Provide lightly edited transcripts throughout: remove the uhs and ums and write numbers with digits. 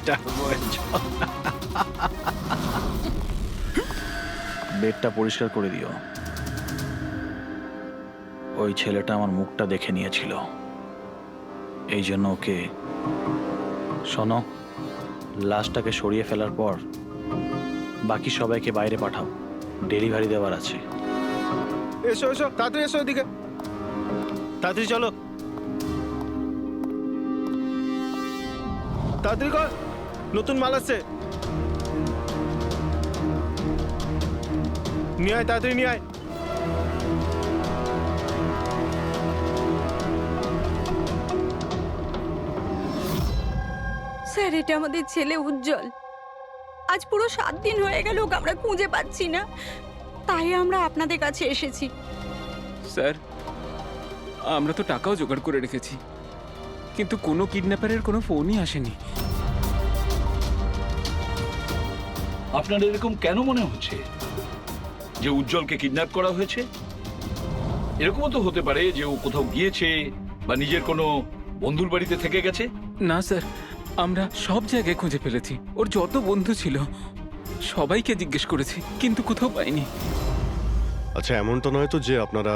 Mister গোয়েঞ্চল, বেডটা পরিষ্কার করে দিও। ওই ছেলেটা আমার মুখটা দেখে নিয়েছিল, এই জন্য ওকে। শোনো, লাশটাকে সরিয়ে ফেলার পর বাকি সবাইকে বাইরে পাঠাও, ডেলিভারি দেওয়ার আছে। এসো এসো, তাড়াতাড়ি এসো এদিকে, তাড়াতাড়ি চলো, তাড়াতাড়ি কর, নতুন মাল আসছে। নিয়ে আয়, তাড়াতাড়ি নিয়ে আয়। স্যার, এটা আমাদের ছেলে উজ্জ্বল। আজ পুরো 7 দিন হয়ে গেল ওকে আমরা খুঁজে পাচ্ছি না, তাই আমরা আপনাদের কাছে এসেছি। স্যার, আমরা তো টাকাও জোগাড় করে রেখেছি, কিন্তু কোনো কিডন্যাপারের কোনো ফোনই আসেনি। আপনার এরকম কেন মনে হচ্ছে যে উজ্জ্বলকে কিডন্যাপ করা হয়েছে? এরকমও তো হতে পারে যে ও কোথাও গিয়েছে বা নিজের কোনো বন্ধুর বাড়িতে থেকে গেছে। না স্যার, আমরা সব জায়গায় খুঁজে ফেলেছি। ওর যত বন্ধু ছিল সবাইকে জিজ্ঞেস করেছি, কিন্তু কোথাও পাইনি। আচ্ছা, এমন তো নয় তো যে আপনারা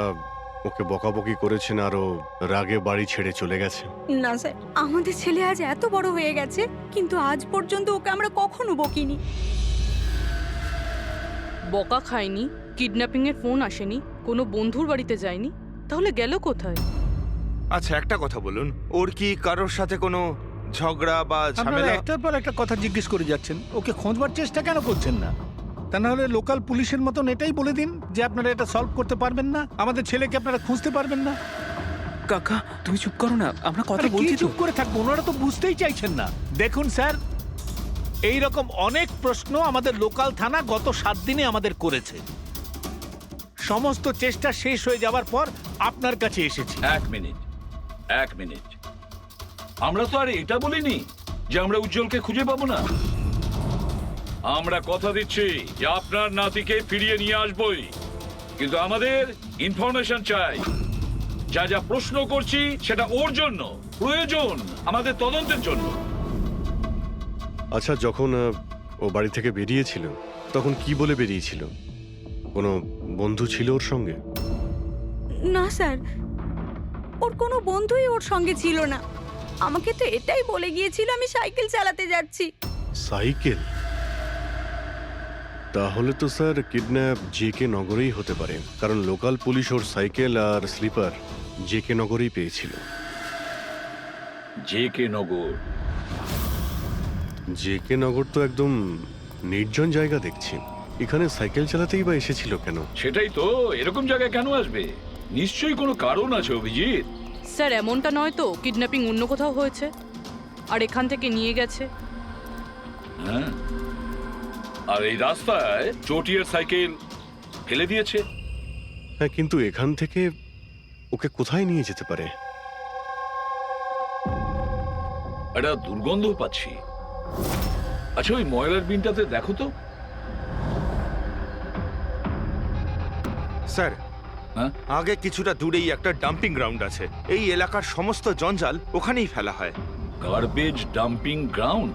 ওকে বকাবকি করেছেন আর ও রাগে বাড়ি ছেড়ে চলে গেছে? না স্যার, আমাদের ছেলে আজ এত বড় হয়ে গেছে, কিন্তু আজ পর্যন্ত ওকে আমরা কখনো বকিনি। বকা খায়নি, কিডন্যাপিং এর ফোন আসেনি, কোনো বন্ধুর বাড়িতে যায়নি, তাহলে গেল কোথায়? আচ্ছা, একটা কথা বলুন, ওর কি কারোর সাথে কোনো ঝগড়া বা আপনারা ঝামেলা? একটার পর একটা কথা জিজ্ঞেস করে যাচ্ছেন, ওকে খোঁজবার চেষ্টা কেন করছেন না? তা না হলে লোকাল পুলিশের মতন এটাই বলে দিন যে আপনারা এটা সলভ করতে পারবেন না, আমাদের ছেলেকে আপনারা খুঁজতে পারবেন না। কাকা, তুমি চুপ করো না, আমরা কথা আরে কি বলছি তো। চুপ করে থাকবো? ওনারা তো বুঝতেই চাইছেন না। দেখুন স্যার, এই রকম অনেক প্রশ্ন আমাদের লোকাল থানা গত 7 দিনে আমাদের করেছে। সমস্ত চেষ্টা শেষ হয়ে যাবার পর আপনার কাছে এসেছি। এক মিনিট, আমরা তো আর এটা বলিনি যে আমরা উজ্জ্বলকে খুঁজে পাবো না। আমরা কথা দিচ্ছি যে আপনার নাতিকে ফিরিয়ে নিয়ে আসবই, কিন্তু আমাদের ইনফরমেশন চাই। যা যা প্রশ্ন করছি সেটা ওর জন্য প্রয়োজন, আমাদের তদন্তের জন্য। আচ্ছা, যখন ও বাড়ি থেকে বেরিয়েছিল তখন কি বলে বেরিয়েছিল? কোনো বন্ধু ছিল ওর সঙ্গে? না স্যার, ওর কোনো বন্ধুই ওর সঙ্গে ছিল না। আমাকে তো এটাই বলে গিয়েছিল আমি সাইকেল চালাতে যাচ্ছি। সাইকেল? তাহলে তো স্যার কিডন্যাপ জেকে নগরেই হতে পারে, কারণ লোকাল পুলিশ ওর সাইকেল আর স্লিপার জেকে নগরেই পেয়েছিল। জেকে নগর? জেকে নগর তো একদম নির্জন জায়গা দেখছি, এখানে সাইকেল চালাতেই বা এসেছিল কেন? সেটাই তো, এরকম জায়গায় কেন আসবে? নিশ্চয়ই কোনো কারণ আছে অভিজিৎ। স্যার, এমনটা নয় তো কিডন্যাপিং অন্য কোথাও হয়েছে আর এখান থেকে নিয়ে গেছে? হ্যাঁ, আর এই রাস্তায় চটিয়ার সাইকেল ফেলে দিয়েছে। হ্যাঁ, কিন্তু এখান থেকে ওকে কোথায় নিয়ে যেতে পারে? একটা দুর্গন্ধ পাচ্ছি। আচ্ছা, ওই ময়লার বিনটাতে দেখো তো। স্যার, হ্যাঁ, আগে কিছুটা দূরেই একটা ডাম্পিং গ্রাউন্ড আছে। এই এলাকার সমস্ত জঞ্জাল ওখানেই ফেলা হয়। Garbage dumping ground?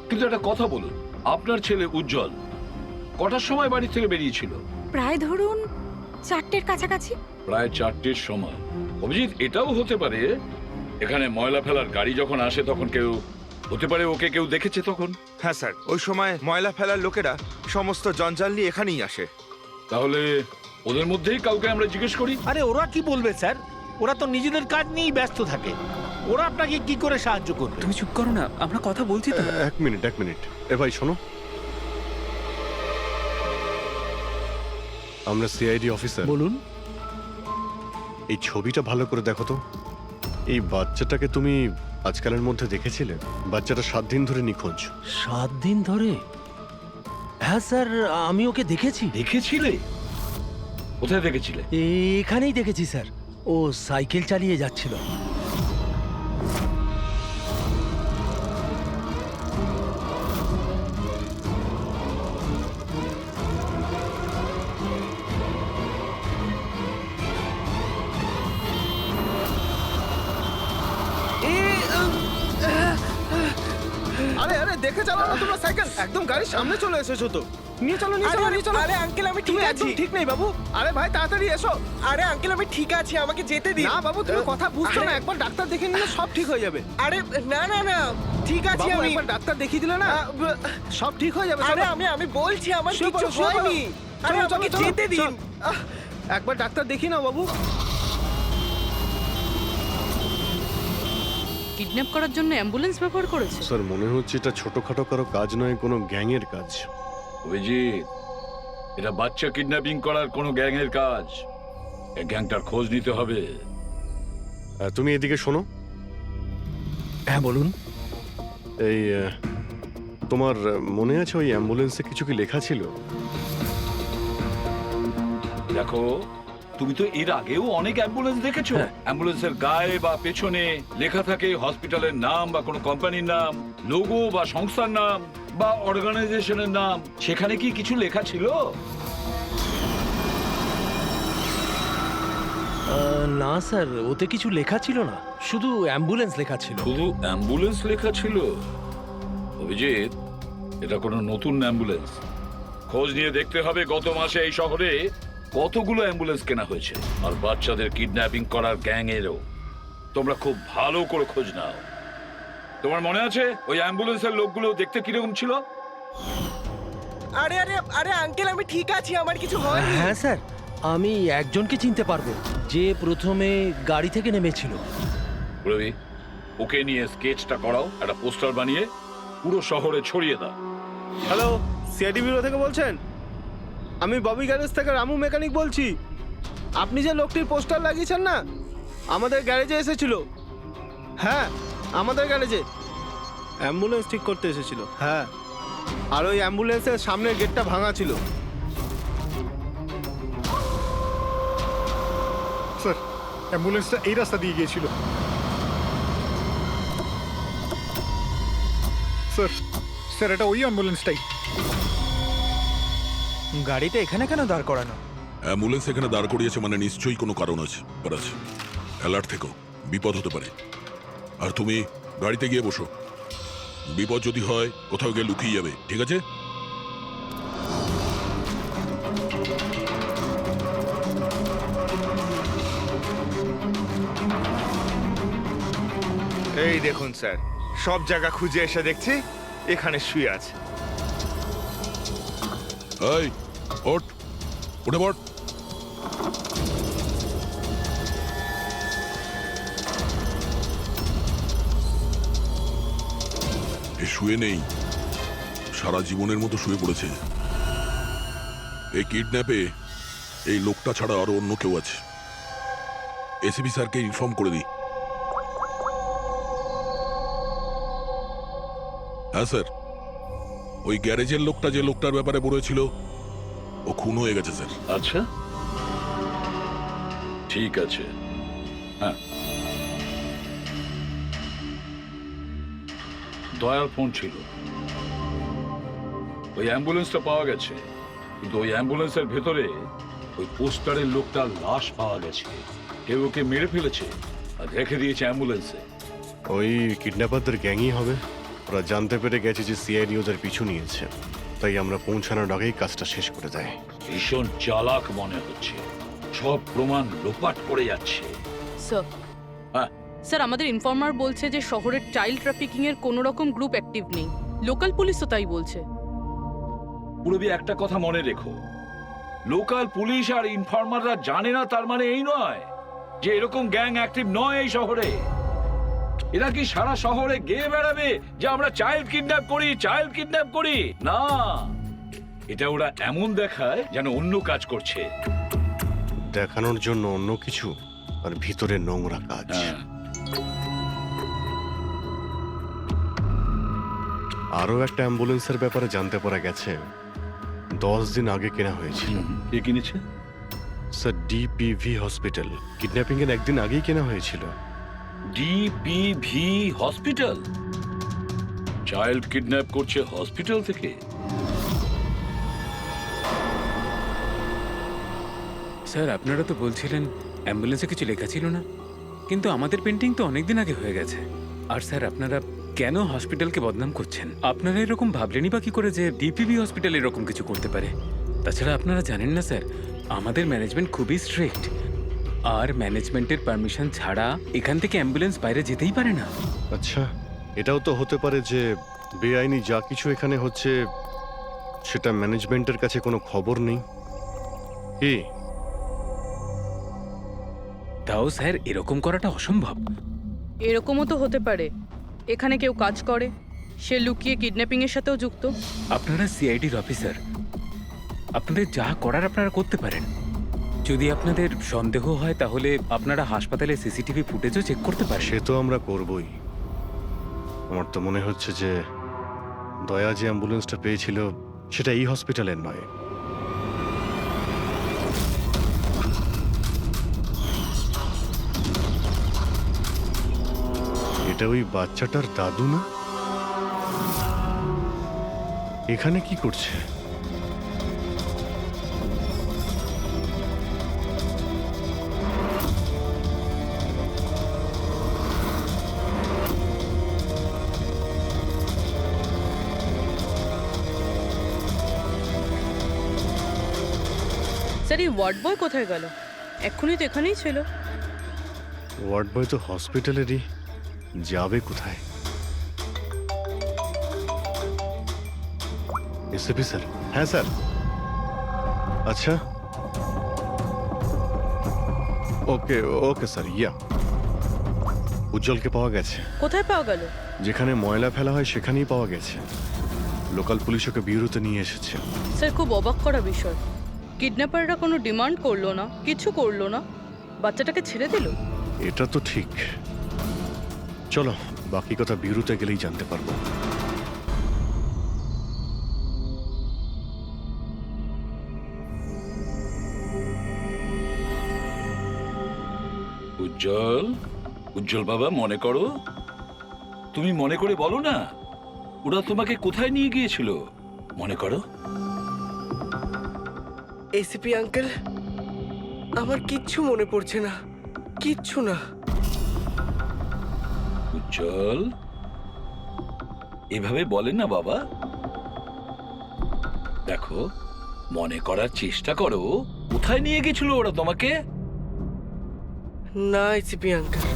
কিন্তু একটা কথা বলুন, আপনার ছেলে উজ্জ্বল কটার সময় বাড়ি থেকে বেরিয়েছিল? প্রায় ধরুন 4টের কাছাকাছি। প্রায় 4টের সময়। অভিজিৎ, এটাও হতে পারে এখানে ময়লা ফেলার গাড়ি যখন আসে তখন কেউ, হতে পারে ওকে কেউ দেখেছে তখন। হ্যাঁ স্যার, ওই সময় ময়লা ফেলার লোকেরা সমস্ত জঞ্জাল নিয়ে এখানেই আসে। তাহলে ওদের মধ্যেই কাউকে আমরা জিজ্ঞেস করি। আরে ওরা কি বলবে স্যার? ওরা তো নিজেদের কাজ নিয়েই ব্যস্ত থাকে, ওরা আপনাকে কি করে সাহায্য করবে? তুমি চুপ করো না, আমরা কথা বলছি তো। এক মিনিট, এ ভাই শোনো, আমরা সিআইডি অফিসার। বলুন। এই ছবিটা ভালো করে দেখো তো। এই বাচ্চাটাকে তুমি আজকালের মধ্যে দেখেছিলে? বাচ্চাটা 7 দিন ধরে নিখোঁজ। 7 দিন ধরে? হ্যাঁ স্যার, আমি ওকে দেখেছি। দেখেছিলে? কোথায় দেখেছিলে? এখানেই দেখেছি স্যার, ও সাইকেল চালিয়ে যাচ্ছিল। আরে আরে দেখে চালানো তোমরা সাইকেল, একদম গাড়ির সামনে চলে এসেছো তো। নিয়ে চলো নিয়ে চলো নিয়ে চলো। আরে আঙ্কেল আমি তুমি ঠিক একদম আছি। ঠিক নেই বাবু। আরে ভাই তাড়াতাড়ি এসো। আরে আঙ্কেল আমি ঠিক আছি, আমাকে যেতে দিন। না বাবু তুমি কথা বুঝছো না, আরে- একবার ডাক্তার দেখে নিলে সব ঠিক হয়ে যাবে। আরে না না না ঠিক আছে বাবু আমি। একবার ডাক্তার দেখিয়ে দিলে না সব ঠিক হয়ে যাবে। আরে চলো। আমি বলছি আমার শুয়ে কিছু পড়ো, শুয়ে পড়ো। হয়নি। আরে চলো, চলো, আমাকে চলো, যেতে দিন। চলো। একবার ডাক্তার দেখি নাও বাবু। কিডন্যাপ করার জন্য অ্যাম্বুলেন্স ব্যবহার করেছে। স্যার মনে হচ্ছে এটা ছোটখাটো কারো কাজ নয়, কোনো গ্যাংয়ের কাজ। অভিজিৎ, এটা বাচ্চা কিডন্যাপিং করার কোনো গ্যাংয়ের কাজ। এই গ্যাংটার খোঁজ নিতে হবে। তুমি এদিকে শোনো। হ্যাঁ বলুন। এই তোমার মনে আছে ওই অ্যাম্বুলেন্সে কিছু কি লেখা ছিল? দেখো, তুমি তো এর আগেও অনেক অ্যাম্বুলেন্স দেখেছো। অ্যাম্বুলেন্সের গায়ে বা পেছনে লেখা থাকে হসপিটালের নাম বা কোনো কোম্পানির নাম, লোগো বা সংস্থার নাম বা অর্গানাইজেশনের নাম। সেখানে কি কিছু লেখা ছিল? না স্যার, ওতে কিছু লেখা ছিল না, শুধু অ্যাম্বুলেন্স লেখা ছিল। শুধু অ্যাম্বুলেন্স লেখা ছিল? অভিজিৎ, এটা কোনো নতুন অ্যাম্বুলেন্স। খোঁজ নিয়ে দেখতে হবে গত মাসে এই শহরে কতগুলো অ্যাম্বুলেন্স কেনা হয়েছে। আর বাচ্চাদের কিডন্যাপিং করার গ্যাং এরও। তোমরা খুব ভালো করে খোঁজ নাও। তোমার মনে আছে ওই অ্যাম্বুলেন্সের লোকগুলো দেখতে কিরকম ছিল? আরে আরে আরে আঙ্কেল আমি ঠিক আছি, আমার কিছু হয়নি। হ্যাঁ স্যার, আমি একজনকে চিনতে পারবো, যে প্রথমে গাড়ি থেকে নেমেছিল। রবি, ওকে নিয়ে স্কেচটা করাও, একটা পোস্টার বানিয়ে পুরো শহরে ছড়িয়ে দাও। হ্যালো, সিআইডি ব্যুরো থেকে বলছেন? আমি ববি গ্যারেজ থেকে রামু মেকানিক বলছি। আপনি যে লোকটির পোস্টার লাগিয়েছেন না, আমাদের গ্যারেজে এসেছিল। হ্যাঁ, আমাদের গ্যারেজে অ্যাম্বুলেন্স ঠিক করতে এসেছিল। হ্যাঁ, আর ওই অ্যাম্বুলেন্সের সামনের গেটটা ভাঙা ছিল। স্যার, অ্যাম্বুলেন্সটা এই রাস্তা দিয়ে গিয়েছিল। স্যার, স্যার এটা ওই অ্যাম্বুলেন্সটাই। গাড়িটা এখানে কেন দাঁড় করানো? অ্যাম্বুলেন্স এখানে দাঁড় করিয়েছে মানে নিশ্চয়ই কোনো কারণ আছে। অ্যালার্ট থেকো, বিপদ হতে পারে। আর তুমি গাড়িতে গিয়ে বসো, বিপদ যদি হয় কোথাও গিয়ে লুকিয়ে যাবে, ঠিক আছে? এই দেখুন স্যার, সব জায়গা খুঁজে এসে দেখছি এখানে শুয়ে আছে। এই ওঠ, উঠে পড়। এ শুয়ে নেই, সারা জীবনের মতো শুয়ে পড়েছে। এই কিডন্যাপে এই লোকটা ছাড়া আরো অন্য কেউ আছে। এসিপি স্যারকে ইনফর্ম করে দিই। হ্যাঁ স্যার, ওই গ্যারেজের লোকটা যে লোকটার ব্যাপারে বলেছিল ও খুন হয়ে গেছে স্যার। আচ্ছা, ঠিক আছে। হ্যাঁ, দয়ার ফোন ছিল। ওই অ্যাম্বুলেন্সটা পাওয়া গেছে, কিন্তু ওই অ্যাম্বুলেন্সের ভেতরে ওই পোস্টারের লোকটার লাশ পাওয়া গেছে। কেউ ওকে মেরে ফেলেছে আর রেখে দিয়েছে অ্যাম্বুলেন্সে। ওই কিডন্যাপারদের গ্যাংই হবে। ওরা জানতে পেরে গেছে যে সিআইডি ওদের পিছু নিয়েছে, তাই আমরা পৌঁছানোর আগেই কাজটা শেষ করে দেয়। ভীষণ চালাক মনে হচ্ছে, সব প্রমাণ লোপাট করে যাচ্ছে। স্যার, হ্যাঁ, স্যার আমাদের ইনফর্মার বলছে যে শহরের চাইল্ড ট্রাফিকিং এর কোনো রকম গ্রুপ অ্যাক্টিভ নেই। লোকাল পুলিশও তাই বলছে। পুরবি একটা কথা মনে রেখো, লোকাল পুলিশ আর ইনফর্মাররা জানে না তার মানে এই নয় যে এরকম গ্যাং অ্যাক্টিভ নয় এই শহরে। এরা কি সারা শহরে গেয়ে বেড়াবে যে আমরা চাইল্ড কিডন্যাপ করি, চাইল্ড কিডন্যাপ করি? না, এটা ওরা এমন দেখায় যেন অন্য কাজ করছে। দেখানোর জন্য অন্য কিছু, আর ভিতরে নোংরা কাজ। হ্যাঁ, আরও একটা অ্যাম্বুলেন্সের ব্যাপারে জানতে পারা গেছে 10 দিন আগে কেনা হয়েছিল। কে কিনেছে? Sir, ডিপিভি hospital. কিডন্যাপিং এর একদিন আগেই কেনা হয়েছিল। ডিপিভি হসপিটাল চাইল্ড কিডন্যাপ করছে হসপিটাল থেকে? স্যার, আপনারা তো বলছিলেন অ্যাম্বুলেন্সে কিছু লেখা ছিল না, কিন্তু আমাদের পেন্টিং তো অনেকদিন আগে হয়ে গেছে। আর স্যার, আপনারা কেন হসপিটালকে বদনাম করছেন? আপনারা এরকম ভাবলেনই বা কি করে যে ডিপিবি হসপিটাল এরকম কিছু করতে পারে? তাছাড়া আপনারা জানেন না স্যার, আমাদের ম্যানেজমেন্ট খুবই স্ট্রিক্ট, আর ম্যানেজমেন্টের পারমিশন ছাড়া এখান থেকে অ্যাম্বুলেন্স বাইরে যেতেই পারে না। আচ্ছা, এটাও তো হতে পারে যে বেআইনি যা কিছু এখানে হচ্ছে সেটা ম্যানেজমেন্টের কাছে কোনো খবর নেই। কি? তাও স্যার এরকম করাটা অসম্ভব। এরকমও তো হতে পারে এখানে কেউ কাজ করে, সে লুকিয়ে কিডন্যাপিং এর সাথেও যুক্ত। আপনারা সিআইডির অফিসার, আপনাদের যা করার আপনারা করতে পারেন। যদি আপনাদের সন্দেহ হয় তাহলে আপনারা হাসপাতালে সিসিটিভি ফুটেজও চেক করতে পারেন। সে তো আমরা করবই। আমার তো মনে হচ্ছে যে দয়া যে অ্যাম্বুলেন্সটা পেয়েছিল সেটা এই হসপিটালের নয়। এটা ওই বাচ্চাটার দাদু না? এখানে কি করছে? স্যার এই ওয়ার্ড বয় কোথায় গেল? এক্ষুনি তো এখানেই ছিল। ওয়ার্ড বয় তো হসপিটালেরই, যাবে কোথায়? SP sir? হ্যাঁ স্যার। আচ্ছা, ওকে ওকে স্যার। ইয়া, উজ্জ্বলকে পাওয়া গেছে। কোথায় পাওয়া গেল? যেখানে ময়লা ফেলা হয় সেখানেই পাওয়া গেছে। লোকাল পুলিশ ওকে ব্যুরোতে নিয়ে এসেছে। স্যার খুব অবাক করা বিষয়, কিডন্যাপাররা কোনো ডিমান্ড করলো না, কিছু করলো না, বাচ্চাটাকে ছেড়ে দিল। এটা তো ঠিক। চলো, বাকি কথা ব্যুরোতে গেলেই জানতে পারবো। উজ্জ্বল, উজ্জ্বল বাবা, মনে করো, তুমি মনে করে বলো না ওরা তোমাকে কোথায় নিয়ে গিয়েছিল, মনে করো। এসিপি আঙ্কেল, আমার কিচ্ছু মনে পড়ছে না, কিচ্ছু না। উজ্জ্বল, এভাবে বলেন না বাবা। দেখো, মনে করার চেষ্টা করো, কোথায় নিয়ে গেছিল ওরা তোমাকে? না এসিপি আঙ্কেল,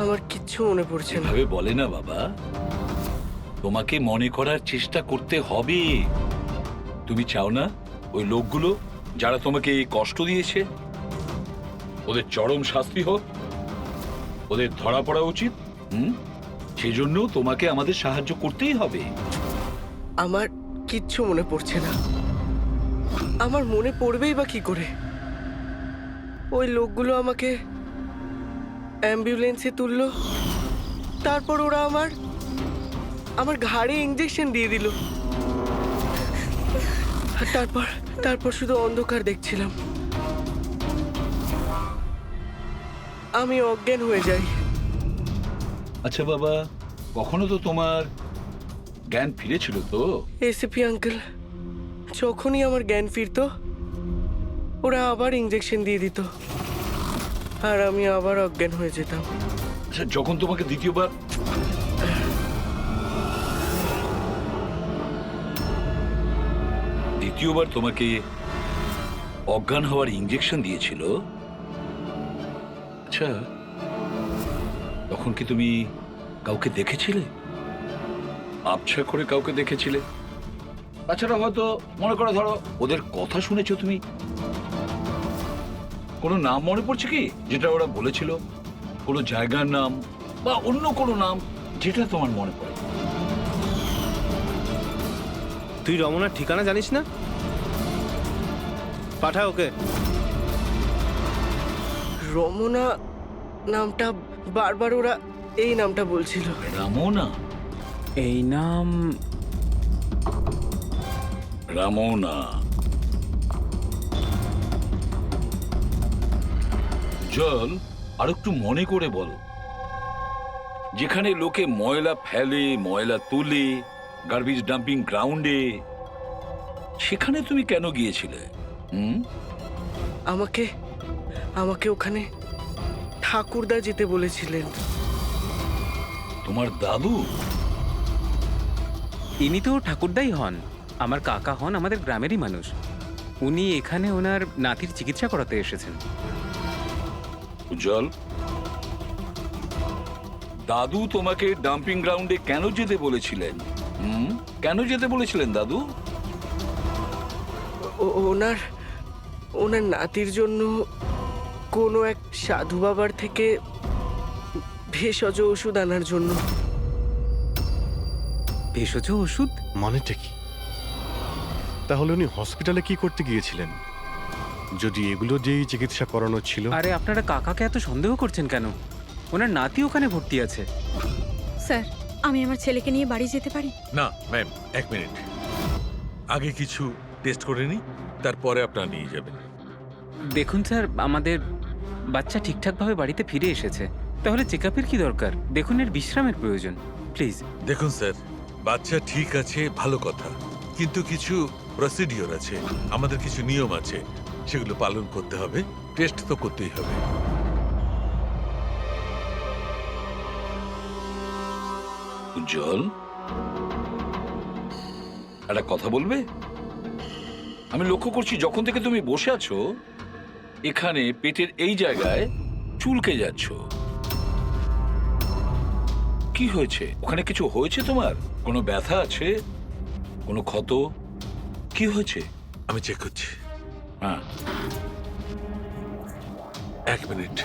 আমার কিচ্ছু মনে পড়ছে না। এভাবে বলে না বাবা, তোমাকে মনে করার চেষ্টা করতে হবে। তুমি চাও না ওই লোকগুলো যারা তোমাকে এই কষ্ট দিয়েছে ওদের চরম শাস্তি হোক, ওদের ধরা পড়া উচিত? সেজন্য তোমাকে আমাদের সাহায্য করতেই হবে। আমার কিচ্ছু মনে পড়ছে না। আমার মনে পড়বেই বা কি করে? ওই লোকগুলো আমাকে অ্যাম্বুলেন্সে তুললো, তারপর ওরা আমার ঘাড়ে ইঞ্জেকশন দিয়ে দিল। আর তারপর শুধু অন্ধকার দেখছিলাম। আমি অজ্ঞান হয়ে যাই। আচ্ছা বাবা, কখনো তো তোমার জ্ঞান ফিরেছিল তো? এসিপি আঙ্কেল, যখনই আমার জ্ঞান ফিরতো ওরা আবার ইঞ্জেকশন দিয়ে দিত, আর আমি আবার অজ্ঞান হয়ে যেতাম। আচ্ছা, যখন তোমাকে দ্বিতীয়বার তোমাকে অজ্ঞান হওয়ার ইঞ্জেকশন দিয়েছিল, আচ্ছা তখন কি তুমি কাউকে দেখেছিলে? আবছা করে কাউকে দেখেছিলে? তাছাড়া হয়তো মনে করো, ধরো ওদের কথা শুনেছো তুমি, কোনো নাম মনে পড়ছে কি যেটা ওরা বলেছিল? কোনো জায়গার নাম বা অন্য কোনো নাম যেটা তোমার মনে পড়ে? তুই রমনার ঠিকানা জানিস না? পাঠা ওকে। রমনা নামটা বারবার ওরা এই নামটা বলছিল। রামোনা? এই নাম রামোনা। জল, আর একটু মনে করে বল, যেখানে লোকে ময়লা ফেলে, ময়লা তুলে, গার্বেজ ডাম্পিং গ্রাউন্ডে, সেখানে তুমি কেন গিয়েছিলে? আমাকে ওখানে ঠাকুরদা যেতে বলেছিলেন। তোমার দাদু? ইনি তো ঠাকুরদাই হন, আমার কাকা হন, আমাদের গ্রামেরই মানুষ। উনি এখানে ওনার নাতির চিকিৎসা করাতে এসেছেন। উজ্জ্বল, দাদু তোমাকে ডাম্পিং গ্রাউন্ডে কেন যেতে বলেছিলেন? কেন যেতে বলেছিলেন দাদু? ওনার ওনার নাতির জন্য কোনো এক সাধু বাবার থেকে ভেষজ ওষুধ আনার জন্য। ভেষজ ওষুধ মানেটা কি? তাহলে উনি হসপিটালে কি করতে গিয়েছিলেন যদি এগুলো দিয়েই চিকিৎসা করানো ছিল? আরে আপনারা কাকাকে এত সন্দেহ করছেন কেন? ওনার নাতি ওখানে ভর্তি আছে। স্যার, আমি আমার ছেলেকে নিয়ে বাড়ি যেতে পারি? না ম্যাম, 1 মিনিট। আগে কিছু টেস্ট করে নিই, তারপরে আপনারা নিয়ে যাবেন। দেখুন স্যার, আমাদের বাচ্চা ঠিকঠাকভাবে বাড়িতে ফিরে এসেছে, তাহলে চেক আপের কি দরকার? দেখুন, এর বিশ্রামের প্রয়োজন, প্লিজ। দেখুন স্যার, বাচ্চা ঠিক আছে, ভালো কথা, কিন্তু কিছু প্রসিডিওর আছে, আমাদের কিছু নিয়ম আছে, সেগুলো পালন করতে হবে। টেস্ট তো করতেই হবে। উজ্জ্বল, একটা কথা বলবে? আমি লক্ষ্য করছি যখন থেকে তুমি বসে আছো এখানে পেটের এই জায়গায় চুলকে যাচ্ছ। কি হয়েছে? ওখানে কিছু হয়েছে তোমার? কোনো ব্যথা আছে? কোনো ক্ষত? কি হয়েছে? আমি চেক করছি। হ্যাঁ, 1 মিনিট।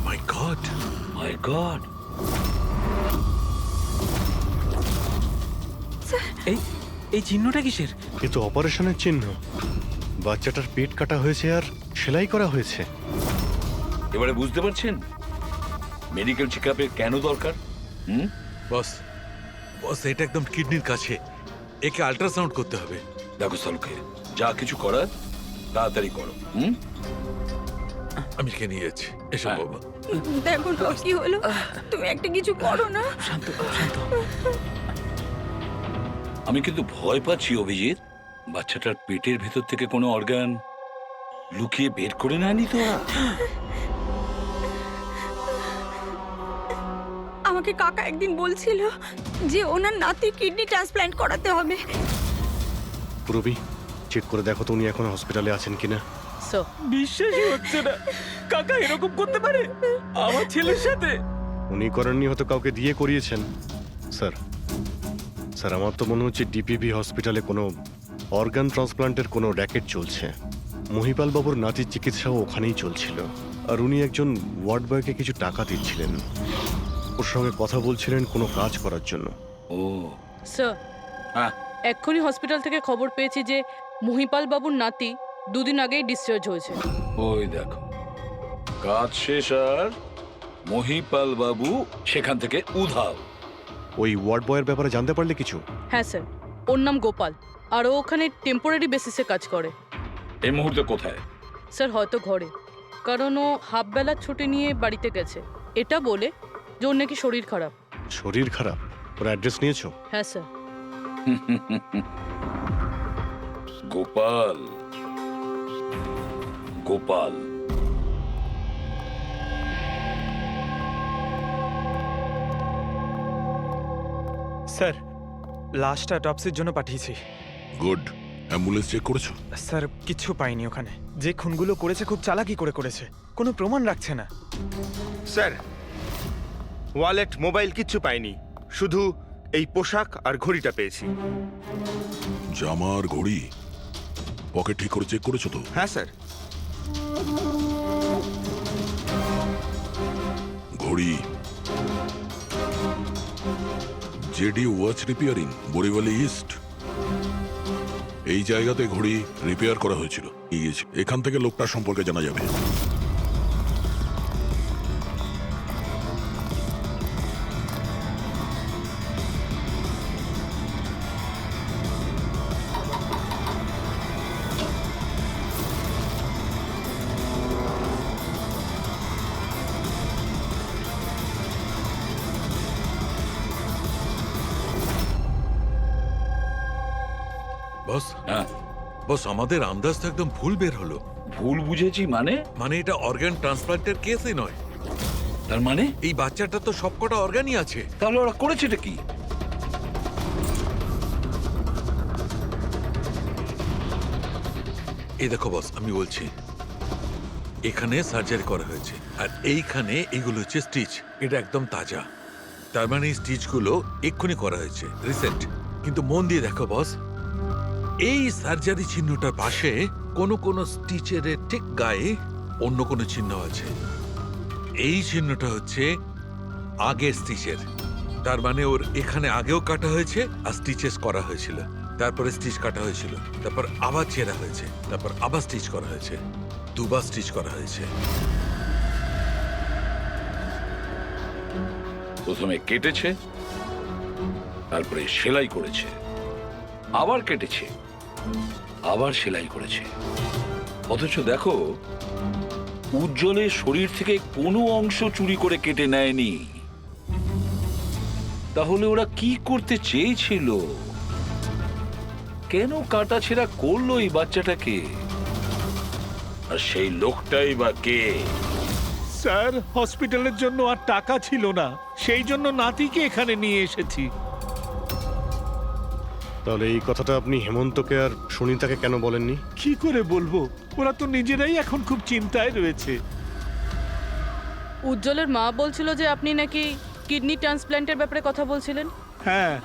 মাই গড, মাই গড। এই চিহ্নটা কিসের? এ তো অপারেশনের চিহ্ন। বাচ্চাটার পেট কাটা হয়েছে আর সেলাই করা হয়েছে। এবারে বুঝতে পারছেন মেডিকেল চেকআপের কেন দরকার? বস, বস, এটা একদম কিডনির কাছে, একে আল্ট্রাসাউন্ড করতে হবে। দেখো সালুকে, যা কিছু করার তাড়াতাড়ি করো। আমি কে নিয়ে যাচ্ছি, এসো হ্যাঁ। বাবা। দেখুন কি হলো, তুমি একটা কিছু করো না। শান্ত, শান্ত। আমি কিন্তু ভয় পাচ্ছি অভিজিৎ, বাচ্চাটার পেটের ভেতর থেকে কোনো অর্গান লুকিয়ে বের করে নেয়নি তো? আমাকে কাকা একদিন বলছিল যে ওনার নাতির কিডনি ট্রান্সপ্ল্যান্ট করাতে হবে। রবি, চেক করে দেখো তো উনি এখন হসপিটালে আছেন কিনা। স্যার, বিশ্বাসই হচ্ছে না, কাকা এরকম করতে পারে আমার ছেলের সাথে। উনি করেননি, হয়তো কাউকে দিয়ে করিয়েছেন। স্যার, স্যার, আমার তো মনে হচ্ছে ডিপিভি হসপিটালে কোনো অর্গান ট্রান্সপ্লান্টের কোনো র্যাকেট চলছে। মহিপাল বাবুর নাতির চিকিৎসাও ওখানেই চলছিল, আর উনি একজন ওয়ার্ড বয়কে কিছু টাকা দিচ্ছিলেন, ওর সঙ্গে কথা বলছিলেন কোনো কাজ করার জন্য। ও স্যার, হ্যাঁ, এক্ষুনি হসপিটাল থেকে খবর পেয়েছি যে মহিপাল বাবুর নাতি 2 দিন আগেই ডিসচার্জ হয়েছে। ওই দেখো, কাজ শেষ আর মহিপাল বাবু সেখান থেকে উধাও। ওই ওয়ার্ড বয়ের ব্যাপারে জানতে পারলে কিছু? হ্যাঁ স্যার, ওর নাম গোপাল, আর ও ওখানে টেম্পোরারি বেসিসে কাজ করে। এই মুহূর্তে কোথায়? স্যার, হয়তো ঘরে, কারণ ও হাফ বেলার ছুটি নিয়ে বাড়িতে গেছে, এটা বলে যে ওর নাকি শরীর খারাপ। শরীর খারাপ? ওর অ্যাড্রেস নিয়েছো? হ্যাঁ স্যার। গোপাল, গোপাল। স্যার, লাশটা অটপসির জন্য পাঠিয়েছি। গুড। অ্যাম্বুলেন্স চেক করেছো? স্যার, কিচ্ছু পাইনি ওখানে। যে খুনগুলো করেছে খুব চালাকি করে করেছে, কোনো প্রমাণ রাখছে না। স্যার, ওয়ালেট, মোবাইল কিচ্ছু পাইনি, শুধু এই পোশাক আর ঘড়িটা পেয়েছি। জামা আর ঘড়ি পকেট ঠিক করে চেক করেছো তো? হ্যাঁ স্যার। ঘড়ি জেডি ওয়াচ রিপেয়ারিং, বরিওয়ালি ইস্ট, এই জায়গাতে ঘড়ি রিপেয়ার করা হয়েছিল। এখান থেকে লোকটার সম্পর্কে জানা যাবে। বস, হ্যাঁ, বস, আমাদের আন্দাজ তো একদম ভুল বের হলো। ভুল বুঝেছি মানে? মানে এটা অর্গান ট্রান্সপ্লান্টের কেসই নয়। তার মানে এই বাচ্চাটা তো সবকটা অর্গানই আছে। তাহলে ওরা করেছেটা কি? এই দেখো বস, আমি বলছি, এখানে সার্জারি করা হয়েছে আর এইখানে এগুলো হচ্ছে স্টিচ। এটা একদম তাজা, তার মানে এই স্টিচগুলো এক্ষুনি করা হয়েছে, রিসেন্ট। কিন্তু মন দিয়ে দেখো বস, এই সার্জারি চিহ্নটার পাশে কোনো কোনো স্টিচের ঠিক গায়ে অন্য কোনো চিহ্ন আছে। এই চিহ্নটা হচ্ছে আগের স্টিচের, তার মানে ওর এখানে আগেও কাটা হয়েছে আর স্টিচেস করা হয়েছিল, তারপরে স্টিচ কাটা হয়েছিল, তারপর আবার চেরা হয়েছে, তারপর আবার স্টিচ করা হয়েছে, দুবার স্টিচ করা হয়েছে। প্রথমে কেটেছে, তারপরে সেলাই করেছে, আবার কেটেছে, আবার সেলাই করেছে। অথচ দেখো, উজ্জ্বলের শরীর থেকে কোনো অংশ চুরি করে কেটে নেয়নি। তাহলে ওরা কি করতে চেয়েছিল? কেন কাটা ছেঁড়া করলো এই বাচ্চাটাকে? আর সেই লোকটাই বা কে? স্যার, হসপিটালের জন্য আর টাকা ছিল না, সেই জন্য নাতিকে এখানে নিয়ে এসেছি। তাহলে এই কথাটা আপনি হেমন্তকে আর সুনিতাকে কেন বলেননি? কি করে বলবো, ওরা তো নিজেরাই এখন খুব চিন্তায় রয়েছে। উজ্জ্বলের মা বলছিল যে আপনি নাকি কিডনি ট্রান্সপ্ল্যান্টের ব্যাপারে কথা বলছিলেন। হ্যাঁ,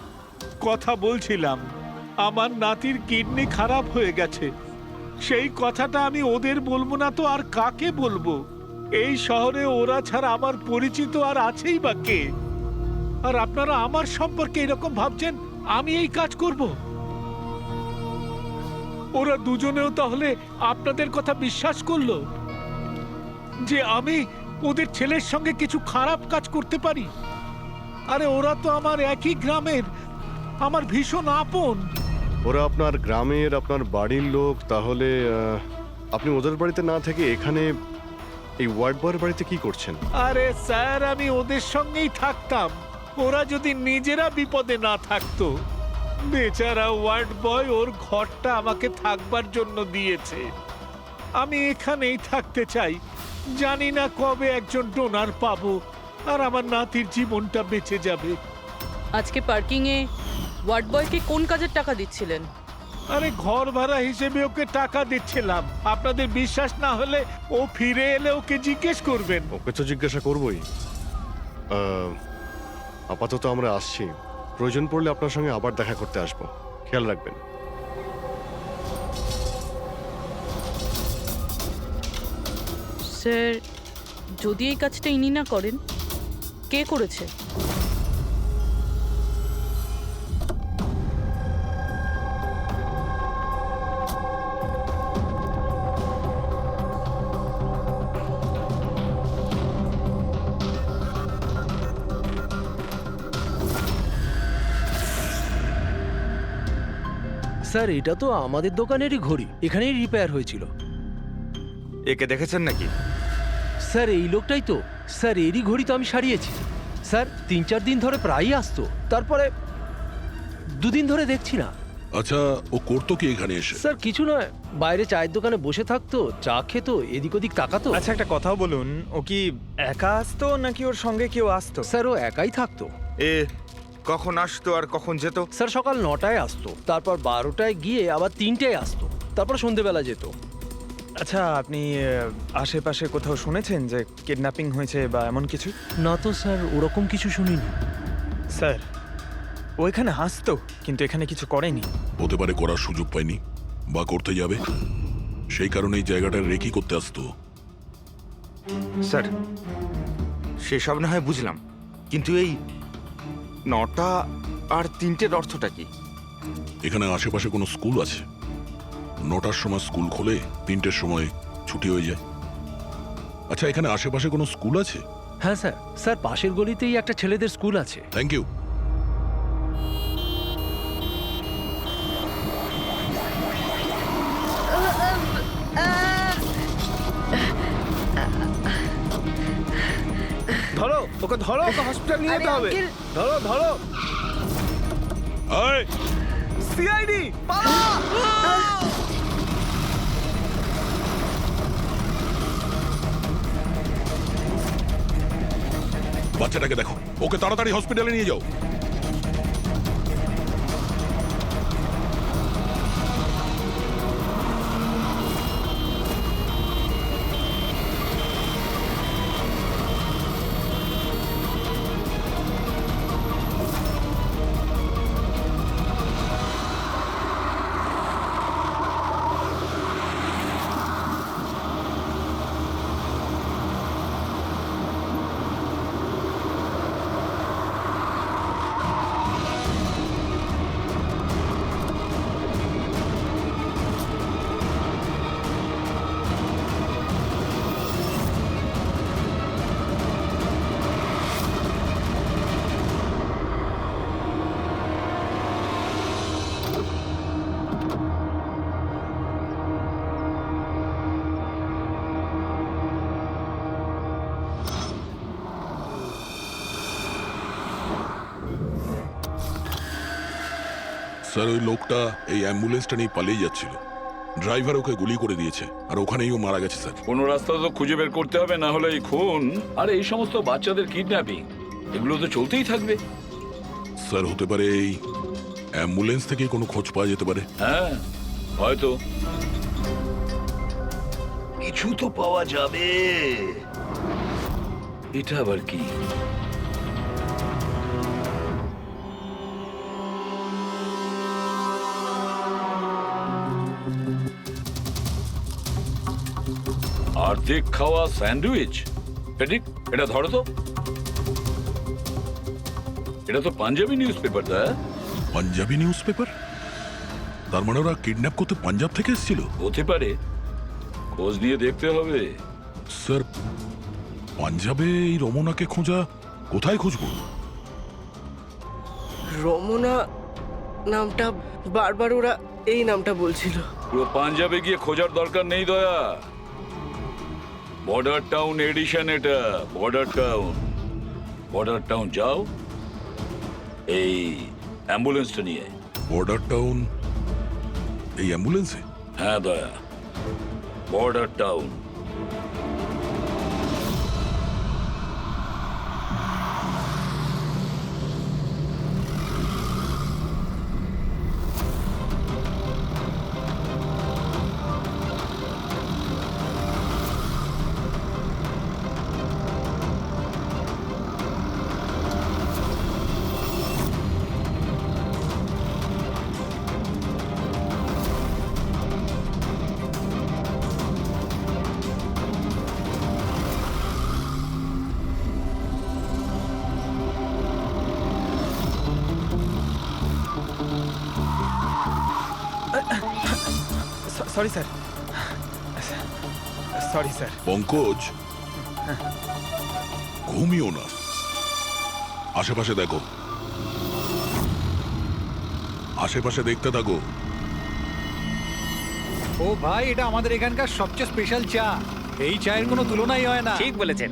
কথা বলছিলাম। আমার নাতির কিডনি খারাপ হয়ে গেছে, সেই কথাটা আমি ওদের বলবো না তো আর কাকে বলবো? এই শহরে ওরা ছাড়া আমার পরিচিত আর আছেই বা কে? আর আপনারা আমার সম্পর্কে এরকম ভাবছেন আমি এই কাজ করব? ওরা দুজনেও তাহলে আপনাদের কথা বিশ্বাস করলো যে আমি ওদের ছেলের সঙ্গে কিছু খারাপ কাজ করতে পারি? আরে ওরা তো আমার একই গ্রামের, আমার ভীষণ আপন। ওরা আপনার গ্রামের, আপনার বাড়ির লোক, তাহলে আপনি ওদের বাড়িতে না থেকে এখানে এই ওয়ার্ড বয়ের বাড়িতে কি করছেন? আরে স্যার, আমি ওদের সঙ্গেই থাকতাম, ওরা যদি নিজেরা বিপদে না থাকতো। বেচারা ওয়ার্ড বয় ওর ঘরটা আমাকে থাকবার জন্য দিয়েছে। আমি এখানেই থাকতে চাই, জানি না কবে একজন ডোনার পাবো আর আমার নাতির জীবনটা বেঁচে যাবে। আজকে পার্কিংয়ে ওয়ার্ড বয়কে কোন কাজের টাকা দিচ্ছিলেন? আরে ঘর ভাড়া হিসেবে ওকে টাকা দিচ্ছিলাম। আপনাদের বিশ্বাস না হলে ও ফিরে এলে ওকে জিজ্ঞেস করবেন। ওকে তো জিজ্ঞাসা করবই। আপাতত আমরা আসছি, প্রয়োজন পড়লে আপনার সঙ্গে আবার দেখা করতে আসবো, খেয়াল রাখবেন। স্যার, যদি এই কাজটা ইনি না করেন, কে করেছে? স্যার, এটা তো আমাদের দোকানেরই ঘড়ি, এখানেই রিপেয়ার হয়েছিল। একে দেখেছেন নাকি? স্যার, এই লোকটাই তো। স্যার, এরই ঘড়ি তো আমি সারিয়েছি। স্যার, 3-4 দিন ধরে প্রায়ই আসতো, তারপরে 2 দিন ধরে দেখছি না। আচ্ছা, ও করতো কি এখানে এসে? স্যার, কিছু নয়, বাইরে চায়ের দোকানে বসে থাকতো, চা খেত, এদিক ওদিক তাকাতো। আচ্ছা, একটা কথাও বলুন, ও কি একা আসতো নাকি ওর সঙ্গে কেউ আসতো? স্যার, ও একাই থাকতো। কখন আসতো আর কখন যেত? স্যার, সকাল 9টায় আসতো, তারপর 12টায় গিয়ে আবার 3টায় আসতো, তারপর সন্ধেবেলা যেত। আচ্ছা, আপনি আশেপাশে কোথাও শুনেছেন যে কিডন্যাপিং হয়েছে বা এমন কিছু? না তো স্যার, ওরকম কিছু শুনিনি। স্যার, ও এখানে আসতো কিন্তু এখানে কিছু করেনি। হতে পারে করার সুযোগ পায়নি বা করতে যাবে, সেই কারণে এই জায়গাটা রেকি করতে আসতো। স্যার, সেসব না হয় বুঝলাম, কিন্তু এই 9টা আর 3টের অর্থটা কি? এখানে আশেপাশে কোনো স্কুল আছে? 9টার সময় স্কুল খোলে, 3টের সময় ছুটি হয়ে যায়। আচ্ছা, এখানে আশেপাশে কোনো স্কুল আছে? হ্যাঁ স্যার, স্যার পাশের গলিতেই একটা ছেলেদের স্কুল আছে। Thank you. ধরো ওকে, ধরো ওকে, হসপিটাল নিয়ে যেতে হবে। ধরো ধরো। সিআইডি বাচ্চাটাকে দেখো, ওকে তাড়াতাড়ি হসপিটালে নিয়ে যাও। স্যার, ওই লোকটা এই অ্যাম্বুলেন্সটা নিয়ে পালিয়ে যাচ্ছিল। ড্রাইভার ওকে গুলি করে দিয়েছে, আর ওখানেই ও মারা গেছে স্যার। কোনো রাস্তা তো খুঁজে বের করতে হবে, না হলে এই খুন আর এই সমস্ত বাচ্চাদের কিডন্যাপিং এগুলো তো চলতেই থাকবে। স্যার, হতে পারে এই অ্যাম্বুলেন্স থেকে কোনো খোঁজ পাওয়া যেতে পারে। হ্যাঁ, হয়তো কিছু তো পাওয়া যাবে। এটা আবার কি? অর্ধেক খাওয়া স্যান্ডউইচ। পেডিক, এটা ধরো তো। এটা তো Punjabi newspaper. Punjabi newspaper? তার মানে ওরা কিডন্যাপ করতে পাঞ্জাব থেকে এসেছিল? হতে পারে, খোঁজ নিয়ে দেখতে হবে। স্যার, পাঞ্জাবে এই রমনাকে খোঁজা কোথায় খুঁজবো? রমনা নামটা বারবার ওরা এই নামটা বলছিল। পুরো পাঞ্জাবে গিয়ে খোঁজার দরকার নেই দয়া। বর্ডার টাউন এডিশন এটা, বর্ডার টাউন। বর্ডার টাউন যাও, এই অ্যাম্বুলেন্সটা নিয়ে। বর্ডার টাউন এই অ্যাম্বুলেন্সে? হ্যাঁ দয়া, border town. Sorry sir, sorry sir. Pankaj, ঘুমিও না, আশেপাশে দেখো, আশেপাশে দেখতে থাকো। ও ভাই, এটা আমাদের এখানকার সবচেয়ে স্পেশাল চা। এই চায়ের কোনো তুলনাই হয় না। ঠিক বলেছেন।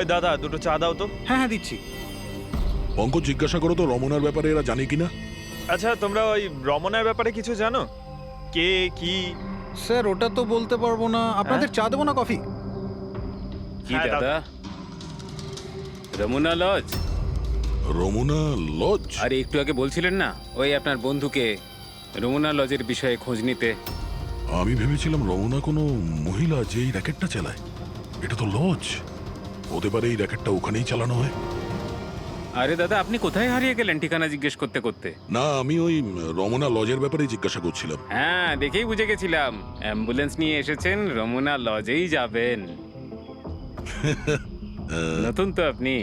এই দাদা, দুটো চা দাও তো। হ্যাঁ হ্যাঁ, দিচ্ছি। পঙ্কজ, জিজ্ঞাসা করো তো রমনার ব্যাপারে এরা জানে কিনা। আচ্ছা, তোমরা ওই রমনার ব্যাপারে কিছু জানো? কে কি? স্যার, ওটা তো বলতে পারবো না। আপনাদের চা দেবো না কফি? কি হ্যাঁ, দাদা? রমনা লজ? রমনা লজ? আরে একটু আগে বলছিলেন না ওই আপনার বন্ধুকে রমনা লজের বিষয়ে খোঁজ নিতে। আমি ভেবেছিলাম রমনা কোনো মহিলা যে এই র্যাকেটটা চালায়। এটা তো লজ, হতে পারে এই র্যাকেটটা ওখানেই চালানো হয়। আরে দাদা, আপনি কোথায় হারিয়ে গেলেন ঠিকানা জিজ্ঞেস করতে করতে? না, আমি ওই রমনা লজের ব্যাপারে জিজ্ঞাসা করছিলাম। হ্যাঁ, দেখেই বুঝে গেছিলাম অ্যাম্বুলেন্স নিয়ে এসেছেন, রমনা লজেই যাবেন। নতুন তো আপনি?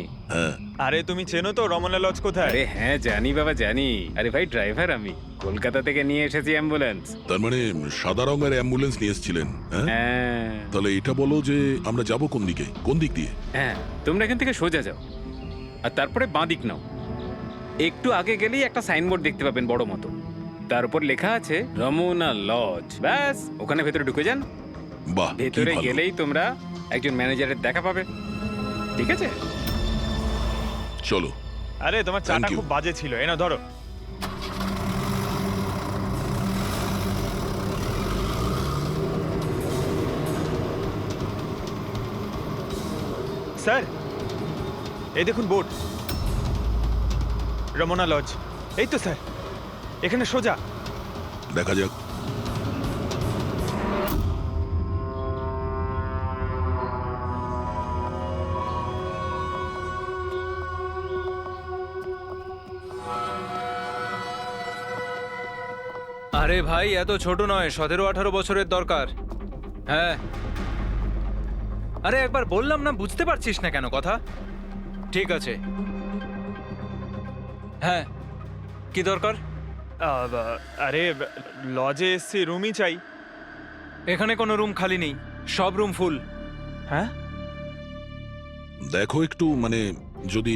আরে তুমি চেনো তো রমনা লজ কোথায়? আরে হ্যাঁ, জানি বাবা, জানি। আরে ভাই, ড্রাইভার আমি, কলকাতা থেকে নিয়ে এসেছি অ্যাম্বুলেন্স। তার মানে সাদা রঙের অ্যাম্বুলেন্স নিয়ে এসেছিলেন? হ্যাঁ। তাহলে এটা বলো যে আমরা যাব কোন দিকে, কোন দিক দিয়ে? হ্যাঁ, তোমরা এখান থেকে সোজা যাও, আর তারপরে বাঁ দিক নাও। একটু আগে গেলেই একটা সাইনবোর্ড দেখতে পাবেন বড় মতো, তার উপর লেখা আছে রমনা লজ। ব্যাস, ওখানে ভেতরে ঢুকে যান। বাহ, ভেতরে গেলেই তোমরা একজন ম্যানেজারের দেখা পাবে। ঠিক আছে, চলো। আরে তোমার চাটা খুব বাজে ছিল, এনা ধরো। স্যার এই দেখুন বোর্ড, রমনা লজ। এই তো স্যার, এখানে সোজা। দেখা যাক। আরে ভাই এত ছোট নয়, 17-18 বছরের দরকার। হ্যাঁ, আরে একবার বললাম না, বুঝতে পারছিস না কেন কথা? ঠিক আছে, হ্যাঁ কি দরকার? আরে লজে এসছি, রুমই চাই। এখানে কোনো রুম খালি নেই, সব রুম ফুল। হ্যাঁ দেখো একটু মানে যদি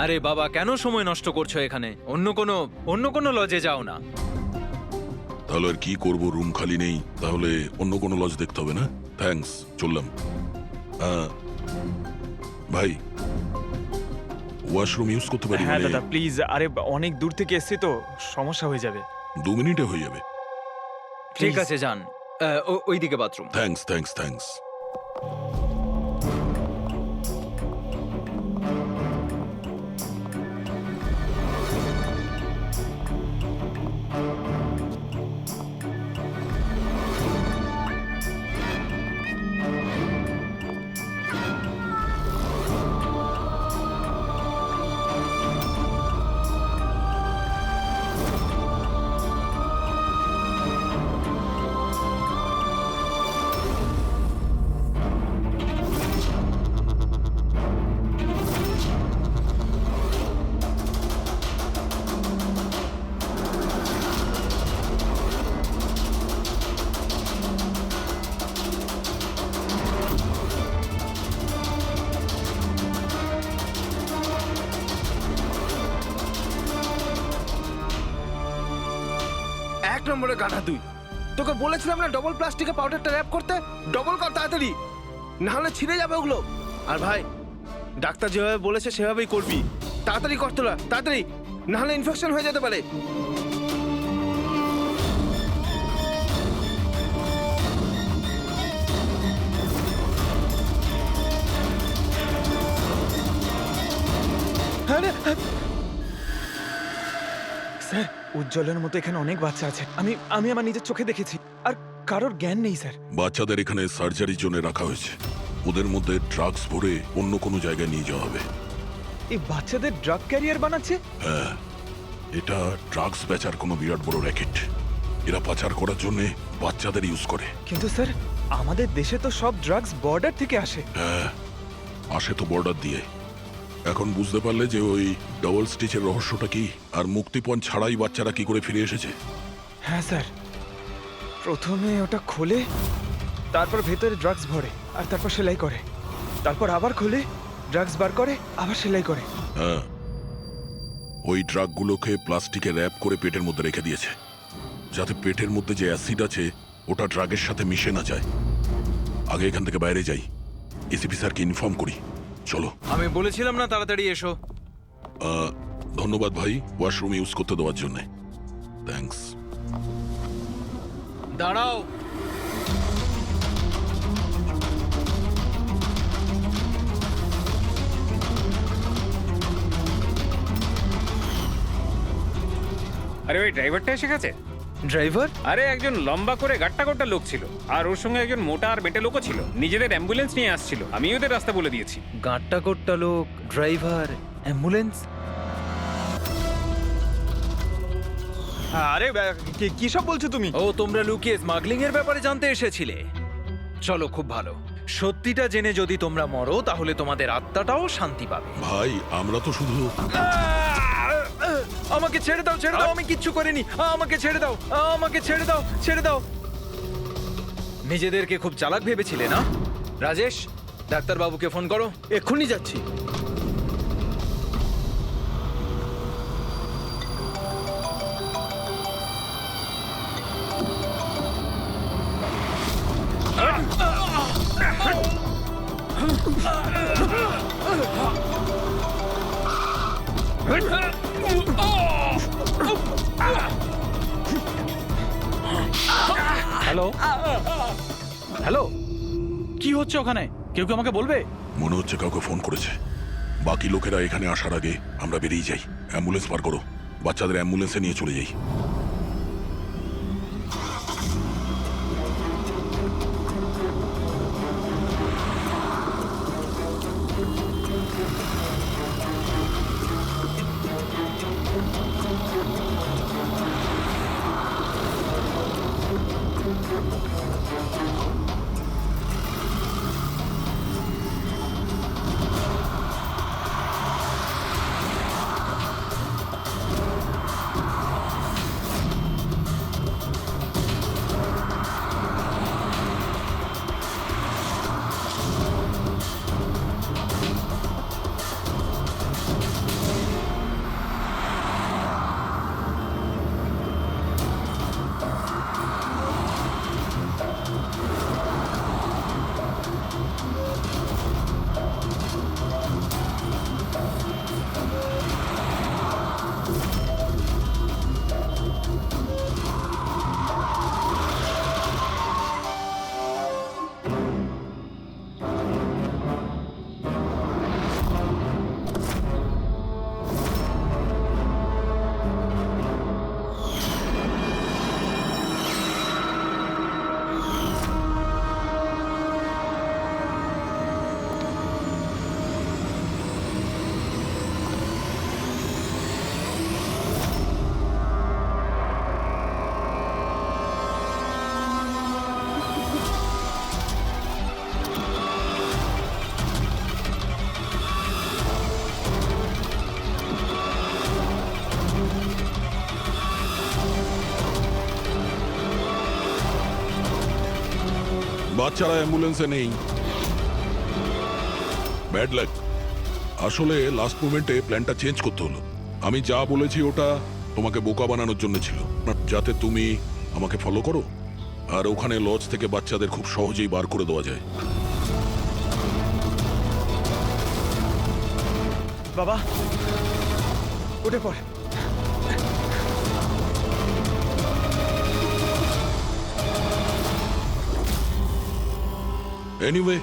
আরে বাবা কেন সময় নষ্ট করছো এখানে? অন্য কোনো লজে যাও না। তাহলে আর কি করব, রুম খালি নেই, তাহলে অন্য কোনো লজ দেখতে হবে না? থ্যাঙ্কস, চললাম। ভাই ওয়াশরুম ইউজ করতে পারি? হ্যাঁ দাদা প্লিজ, আরে অনেক দূর থেকে এসছি তো, সমস্যা হয়ে যাবে। 2 মিনিটে হয়ে যাবে। ঠিক আছে যান, ওইদিকে বাথরুম। Thanks thanks thanks. এক নম্বরে গাধা তুই। তোকে বলেছিলাম না ডবল প্লাস্টিকে পাউডারটা র্যাপ করতে, ডবল কর তাড়াতাড়ি, না হলে ছিঁড়ে যাবে ওগুলো। আর ভাই ডাক্তার যেভাবে বলেছে সেভাবেই করবি, তাড়াতাড়ি কর তোরা, তাড়াতাড়ি, না হলে ইনফেকশন হয়ে যেতে পারে। স্যার উজ্জ্বলের মতো এখানে অনেক বাচ্চা আছে, আমি আমার নিজের চোখে দেখেছি, আর কারোর জ্ঞান নেই স্যার। বাচ্চাদের এখানে সার্জারির জন্য রাখা হয়েছে, ওদের মধ্যে ড্রাগস ভরে অন্য কোনো জায়গায় নিয়ে যাওয়া হবে। এই বাচ্চাদের ড্রাগ ক্যারিয়ার বানাচ্ছে? হ্যাঁ, এটা ড্রাগস বেচার কোনো বিরাট বড় র্যাকেট। এরা পাচার করার জন্য বাচ্চাদের ইউজ করে। কিন্তু স্যার আমাদের দেশে তো সব ড্রাগস বর্ডার থেকে আসে। হ্যাঁ, আসে তো বর্ডার দিয়ে। এখন বুঝতে পারলে যে ওই ডবল স্টিচের রহস্যটা কি, আর মুক্তিপণ ছাড়াই বাচ্চারা কি করে ফিরে এসেছে? হ্যাঁ স্যার, প্রথমে ওটা খোলে, তারপর ভেতরে ড্রাগস ভরে, আর তারপর সেলাই করে, তারপর আবার খোলে, ড্রাগস বার করে, আবার সেলাই করে। হ্যাঁ, ওই ড্রাগগুলোকে প্লাস্টিকে র্যাপ করে পেটের মধ্যে রেখে দিয়েছে, যাতে পেটের মধ্যে যে অ্যাসিড আছে ওটা ড্রাগের সাথে মিশে না যায়। আগে এখান থেকে বাইরে যাই, এসিপি স্যারকে ইনফর্ম করি। চলো। আমি বলেছিলাম না তাড়াতাড়ি এসো। ধন্যবাদ ভাই ওয়াশরুম ইউজ করতে দেওয়ার জন্য। থ্যাঙ্কস। দাঁড়াও, আরে ওই ড্রাইভারটা এসে গেছে। ড্রাইভার? আরে একজন লম্বা করে গাট্টা গোট্টা লোক ছিল, আর ওর সঙ্গে একজন মোটা আর বেটে লোকও ছিল। নিজেদের অ্যাম্বুলেন্স নিয়ে আসছিল, আমি ওদের রাস্তা বলে দিয়েছি। গাঁট্টা কোট্টা লোক, ড্রাইভার, অ্যাম্বুলেন্স। আরে কি সব বলছো তুমি? ও তোমরা লুকিয়ে স্মাগলিং এর ব্যাপারে জানতে এসেছিলে? চলো, খুব ভালো। সত্যিটা জেনে যদি তোমরা মরো তাহলে তোমাদের আত্মাটাও শান্তি পাবে। ভাই আমরা তো শুধু আমাকে ছেড়ে দাও, ছেড়ে দাও, আমি কিচ্ছু করিনি, আমাকে ছেড়ে দাও, আমাকে ছেড়ে দাও, ছেড়ে দাও। নিজেদেরকে খুব চালাক ভেবেছিলে না? রাজেশ, ডাক্তারবাবুকে ফোন করো। এক্ষুনি যাচ্ছি। হ্যালো হ্যালো, কি হচ্ছে ওখানে? কেউ কি আমাকে বলবে? মনে হচ্ছে কাউকে ফোন করেছে। বাকি লোকেরা এখানে আসার আগে আমরা বেরিয়ে যাই। অ্যাম্বুলেন্স পার করো, বাচ্চাদের অ্যাম্বুলেন্সে নিয়ে চলে যাই। বাচ্চারা অ্যাম্বুলেন্সে নেই। Bad luck. আসলে লাস্ট মোমেন্টে প্ল্যানটা চেঞ্জ করতে হলো। আমি যা বলেছি ওটা তোমাকে বোকা বানানোর জন্য ছিল, যাতে তুমি আমাকে ফলো করো আর ওখানে লজ থেকে বাচ্চাদের খুব সহজেই বার করে দেওয়া যায়। বাবা উঠে পড়। Anyway,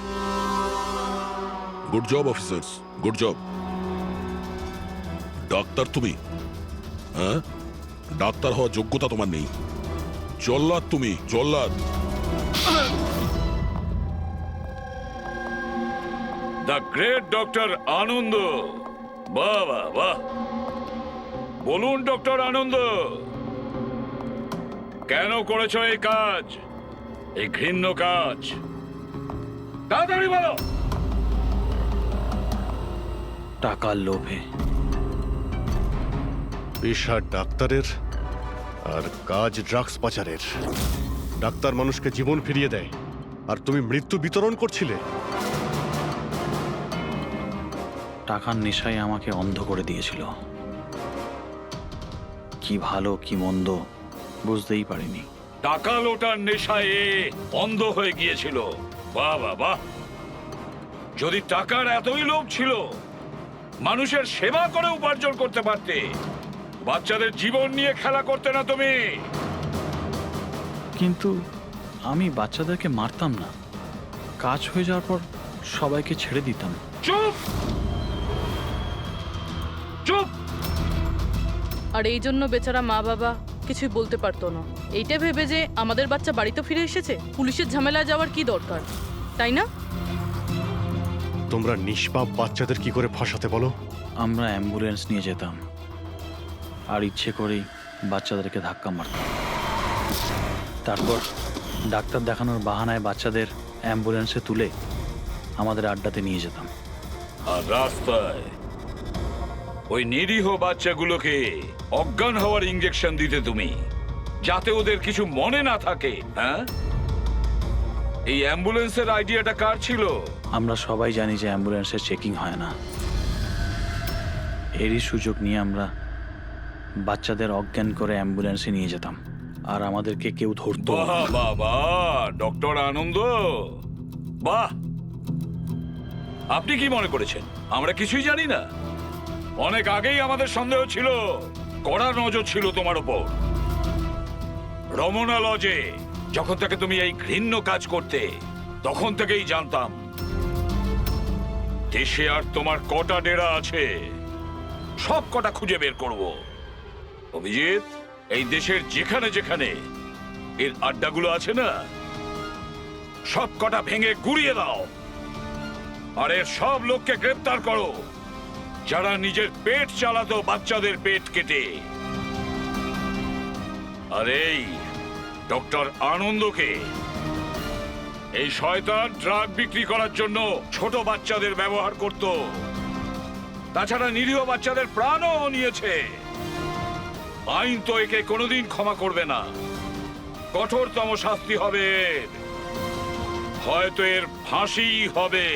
good job officers, good job. Doctor তুমি? হ্যাঁ, ডাক্তার হওয়ার যোগ্যতা তোমার নেই। জল্লাদ তুমি, জল্লাদ। দ্য গ্রেট ডক্টর আনন্দ। বাহ বাহ বাহ। বলুন ডক্টর আনন্দ, কেন করেছো এই কাজ, এই ঘৃণ্য কাজ? তাড়াতাড়ি বলো। টাকার লোভে। পেশা ডাক্তারের আর কাজ ড্রাগস পাচারের। ডাক্তার মানুষকে জীবন ফিরিয়ে দেয় আর তুমি মৃত্যু বিতরণ করছিলে। টাকার নেশায় আমাকে অন্ধ করে দিয়েছিল। কি ভালো কি মন্দ বুঝতেই পারিনি। টাকা লোটার নেশায় অন্ধ হয়ে গিয়েছিল। বাহ বাহ বাহ। যদি টাকার এতই লোভ ছিল, মানুষের সেবা করে উপার্জন করতে পারতে। বাচ্চাদের জীবন নিয়ে খেলা করতে না তুমি। কিন্তু আমি বাচ্চাদেরকে মারতাম না, কাজ হয়ে যাওয়ার পর সবাইকে ছেড়ে দিতাম। চুপ চুপ। আর এই জন্য বেচারা মা বাবা কিছুই বলতে পারতো না। এইটা ভেবে যে আমাদের বাচ্চা বাড়িতে ফিরে এসেছে, পুলিশের ঝামেলায় যাওয়ার কি দরকার, তাই না? তোমরা নিষ্পাপ বাচ্চাদের কি করে ফাঁসাতে বলো? আমরা অ্যাম্বুলেন্স নিয়ে যেতাম আর ইচ্ছে করেই বাচ্চাদেরকে ধাক্কা মারতাম। তারপর ডাক্তার দেখানোর বাহানায় বাচ্চাদের অ্যাম্বুলেন্সে তুলে আমাদের আড্ডাতে নিয়ে যেতাম। আর রাস্তায় ওই নিরীহ বাচ্চাগুলোকে অজ্ঞান হওয়ার ইঞ্জেকশন দিতে তুমি, যাতে ওদের কিছু মনে না থাকে। হ্যাঁ, এই অ্যাম্বুলেন্সের আইডিয়াটা কার ছিল? আমরা সবাই জানি যে অ্যাম্বুলেন্সের চেকিং হয় না। এরই সুযোগ নিয়ে আমরা বাচ্চাদের অজ্ঞান করে অ্যাম্বুলেন্সে নিয়ে যেতাম আর আমাদেরকে কেউ ধরতো। বাহ বাহ বাহ ডক্টর আনন্দ, বাহ। আপনি কি মনে করেছেন আমরা কিছুই জানি না? অনেক আগেই আমাদের সন্দেহ ছিল, কড়া নজর ছিল তোমার উপর। রমনা লজে যখন থেকে তুমি এই ঘৃণ্য কাজ করতে, তখন থেকেই জানতাম দেশে আর তোমার কটা ডেরা আছে সব কটা খুঁজে বের করব। অভিজিৎ, এই দেশের যেখানে যেখানে এর আড্ডাগুলো আছে না, সব কটা ভেঙে গুড়িয়ে দাও। আর এর সব লোককে গ্রেফতার করো যারা নিজের পেট চালাতো বাচ্চাদের পেট কেটে। আর এই ডক্টর আনন্দকে, এই শয়তান ড্রাগ বিক্রি করার জন্য ছোট বাচ্চাদের ব্যবহার করত, তাছাড়া নিরীহ বাচ্চাদের প্রাণও নিয়েছে। আইন তো একে কোনোদিন ক্ষমা করবে না, কঠোরতম শাস্তি হবে এর। হয়তো এর ফাঁসি হবে।